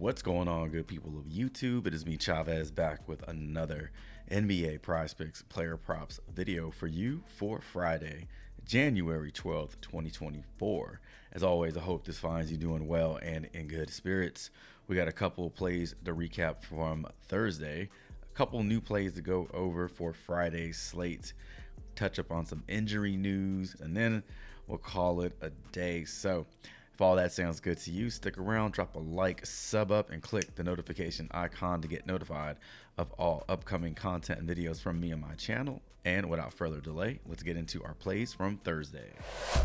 What's going on, good people of YouTube? It is me, Chavez, back with another NBA Prizepicks player props video for you for Friday, January 12th, 2024. As always, I hope this finds you doing well and in good spirits. We got a couple of plays to recap from Thursday, a couple new plays to go over for Friday's slate, touch up on some injury news, and then we'll call it a day. So if all that sounds good to you, stick around, drop a like, sub up, and click the notification icon to get notified of all upcoming content and videos from me and my channel. And without further delay, let's get into our plays from Thursday.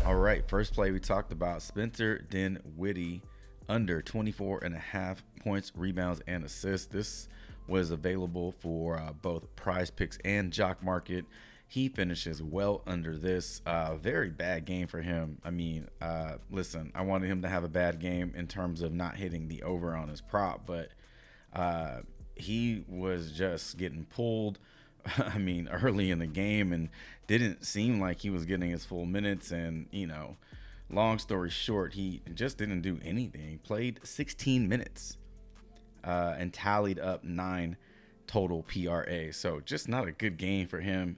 All right, first play we talked about Spencer Dinwiddie under 24.5 points, rebounds, and assists. This was available for both Prizepicks and Jock Market. He finishes well under this. Very bad game for him. I mean, listen, I wanted him to have a bad game in terms of not hitting the over on his prop, but he was just getting pulled, I mean, early in the game and didn't seem like he was getting his full minutes. And, you know, long story short, he just didn't do anything. He played 16 minutes and tallied up 9 total PRA. So just not a good game for him.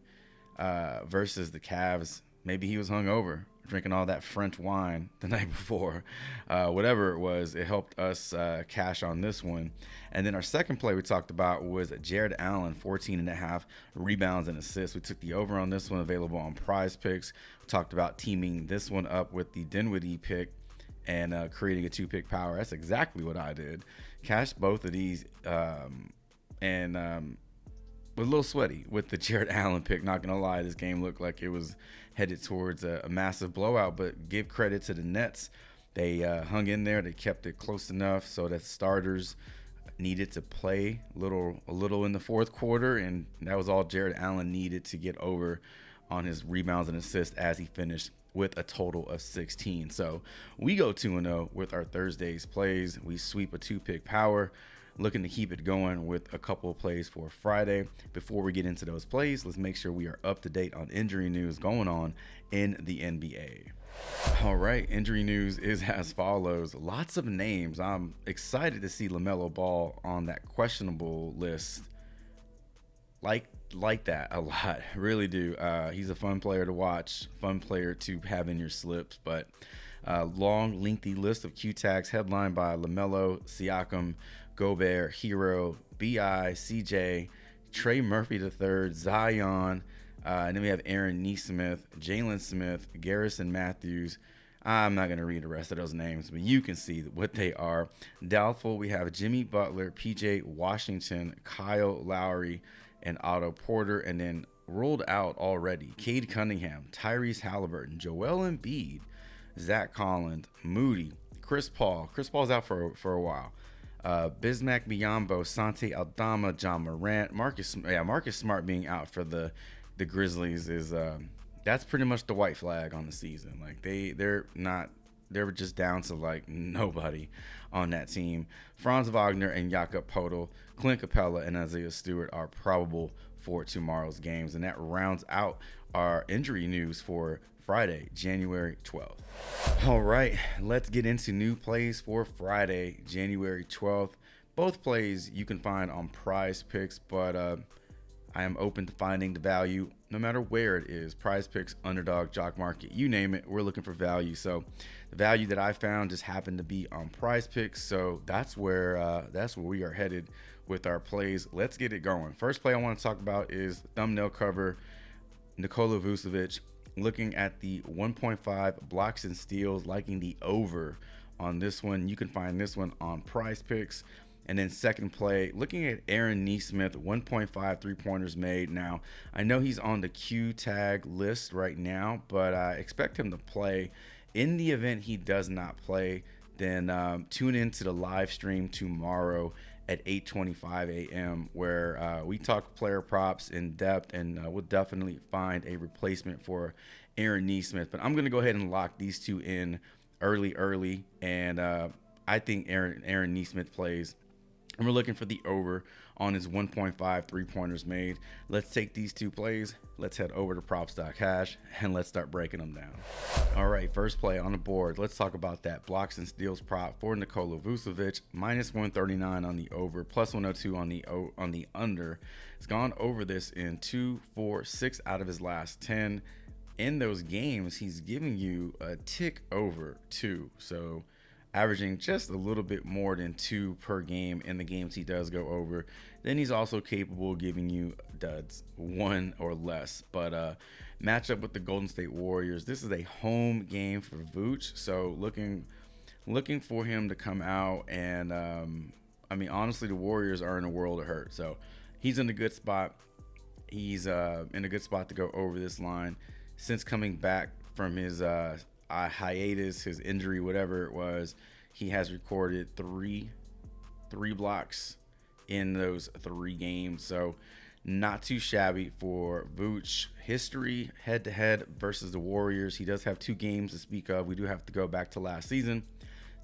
Versus the Cavs. Maybe he was hungover, drinking all that French wine the night before. Whatever it was, it helped us cash on this one. And then our second play we talked about was Jared Allen, 14.5 rebounds and assists. We took the over on this one, available on Prizepicks. We talked about teaming this one up with the Dinwiddie pick and creating a 2-pick power. That's exactly what I did. Cashed both of these was a little sweaty with the Jared Allen pick. Not gonna lie, this game looked like it was headed towards a massive blowout, but give credit to the Nets. They hung in there. They kept it close enough so that starters needed to play a little in the fourth quarter, and that was all Jared Allen needed to get over on his rebounds and assists as he finished with a total of 16. So we go 2-0 with our Thursday's plays. We sweep a 2-pick power. Looking to keep it going with a couple of plays for Friday. Before we get into those plays, let's make sure we are up to date on injury news going on in the NBA. All right, injury news is as follows. Lots of names. I'm excited to see LaMelo Ball on that questionable list. Like that a lot, really do. He's a fun player to watch, fun player to have in your slips, but long, lengthy list of Q tags headlined by LaMelo, Siakam, Gobert, Hero, B.I., CJ, Trey Murphy III, Zion, and then we have Aaron Nesmith, Jalen Smith, Garrison Matthews. I'm not going to read the rest of those names, but you can see what they are. Doubtful, we have Jimmy Butler, P.J. Washington, Kyle Lowry, and Otto Porter. And then ruled out already, Cade Cunningham, Tyrese Halliburton, Joel Embiid, Zach Collins, Moody, Chris Paul. Chris Paul's out for a while. Bismack Biyombo, Santi Aldama, John Morant, Marcus Smart being out for the Grizzlies is that's pretty much the white flag on the season. Like they're just down to like nobody on that team. Franz Wagner and Jakob Poeltl, Clint Capella, and Isaiah Stewart are probable for tomorrow's games, and that rounds out our injury news for Friday, January 12th. All right, let's get into new plays for Friday, January 12th. Both plays you can find on Prizepicks, but I am open to finding the value no matter where it is. Prizepicks, Underdog, Jock Market, you name it, we're looking for value. So the value that I found just happened to be on Prizepicks, so that's where we are headed with our plays. Let's get it going. First play I want to talk about is thumbnail cover, Nikola Vucevic. Looking at the 1.5 blocks and steals, liking the over on this one. You can find this one on Prizepicks. And then second play, looking at Aaron Nesmith, 1.5 3-pointers made. Now, I know he's on the Q tag list right now, but I expect him to play. In the event he does not play, then tune into the live stream tomorrow at 8:25 a.m. where we talk player props in depth, and we'll definitely find a replacement for Aaron Nesmith. But I'm going to go ahead and lock these two in early, and I think Aaron Nesmith plays. And we're looking for the over on his 1.5 3-pointers made. Let's take these two plays. Let's head over to props.cash and let's start breaking them down. All right, first play on the board. Let's talk about that blocks and steals prop for Nikola Vucevic. Minus 139 on the over, plus 102 on the under. It's gone over this in 2, 4, 6 out of his last 10. In those games, he's giving you a tick over 2. So averaging just a little bit more than 2 per game in the games he does go over. Then he's also capable of giving you duds, 1 or less. But matchup with the Golden State Warriors, this is a home game for Vooch, so looking for him to come out and I mean, honestly, the Warriors are in a world of hurt, so he's in a good spot. He's in a good spot to go over this line. Since coming back from his hiatus, his injury, whatever it was, he has recorded three blocks in those 3 games. So not too shabby for Vooch. History head-to-head versus the Warriors. He does have 2 games to speak of. We do have to go back to last season.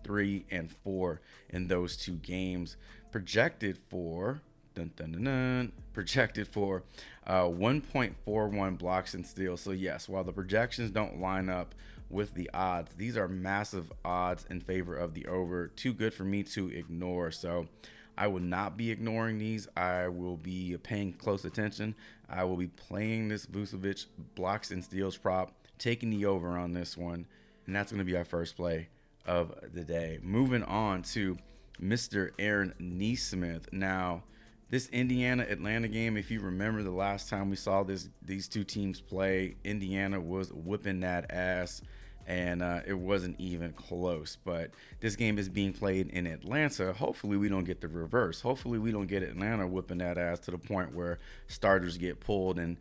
3 and 4 in those 2 games. Projected for 1.41 blocks and steals. So yes, while the projections don't line up with the odds, these are massive odds in favor of the over. Too good for me to ignore. So I will not be ignoring these. I will be paying close attention. I will be playing this Vucevic blocks and steals prop, taking the over on this one, and that's going to be our first play of the day. Moving on to Mr. Aaron Nesmith. Now, this Indiana-Atlanta game, if you remember the last time we saw these 2 teams play, Indiana was whipping that ass, and it wasn't even close. But this game is being played in Atlanta. Hopefully we don't get the reverse. Hopefully we don't get Atlanta whipping that ass to the point where starters get pulled and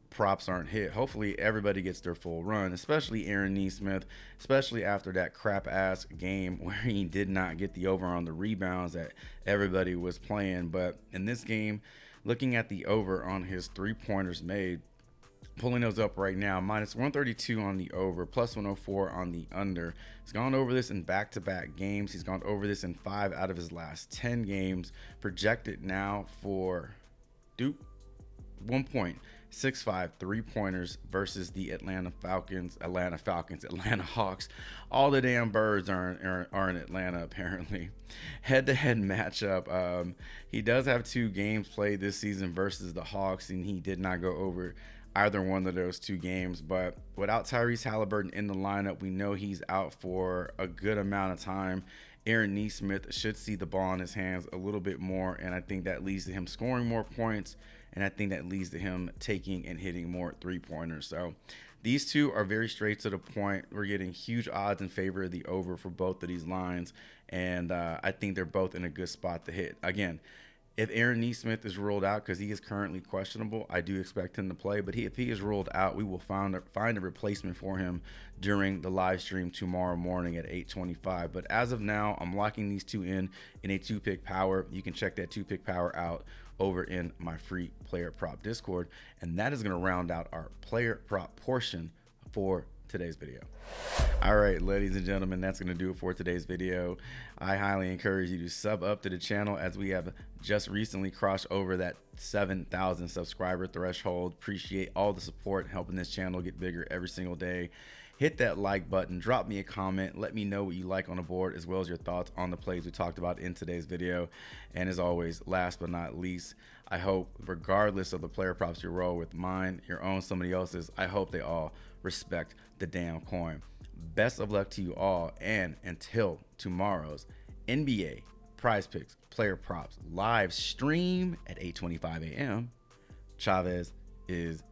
props aren't hit. Hopefully everybody gets their full run, especially Aaron Nesmith, especially after that crap ass game where he did not get the over on the rebounds that everybody was playing. But in this game, looking at the over on his 3-pointers made, pulling those up right now, minus 132 on the over, plus 104 on the under. He's gone over this in back-to-back games. He's gone over this in 5 out of his last 10 games. Projected now for 1.65 3-pointers versus the Atlanta Hawks. All the damn birds are in Atlanta, apparently. Head-to-head matchup. He does have 2 games played this season versus the Hawks, and he did not go over either one of those 2 games. But without Tyrese Halliburton in the lineup, we know he's out for a good amount of time. Aaron Nesmith should see the ball in his hands a little bit more, and I think that leads to him scoring more points, and I think that leads to him taking and hitting more 3-pointers. So these 2 are very straight to the point. We're getting huge odds in favor of the over for both of these lines, and I think they're both in a good spot to hit. Again, if Aaron Nesmith is ruled out, because he is currently questionable, I do expect him to play. But if he is ruled out, we will find a replacement for him during the live stream tomorrow morning at 8:25. But as of now, I'm locking these 2 in a 2-pick power. You can check that 2-pick power out over in my free player prop Discord. And that is going to round out our player prop portion for today's video. All right, ladies and gentlemen, that's going to do it for today's video. I highly encourage you to sub up to the channel, as we have just recently crossed over that 7,000 subscriber threshold. Appreciate all the support, helping this channel get bigger every single day. Hit that like button, drop me a comment, let me know what you like on the board, as well as your thoughts on the plays we talked about in today's video. And as always, last but not least, I hope, regardless of the player props you roll with, mine, your own, somebody else's, I hope they all respect the damn coin. Best of luck to you all, and until tomorrow's NBA Prizepicks player props live stream at 8:25 a.m., Chavez is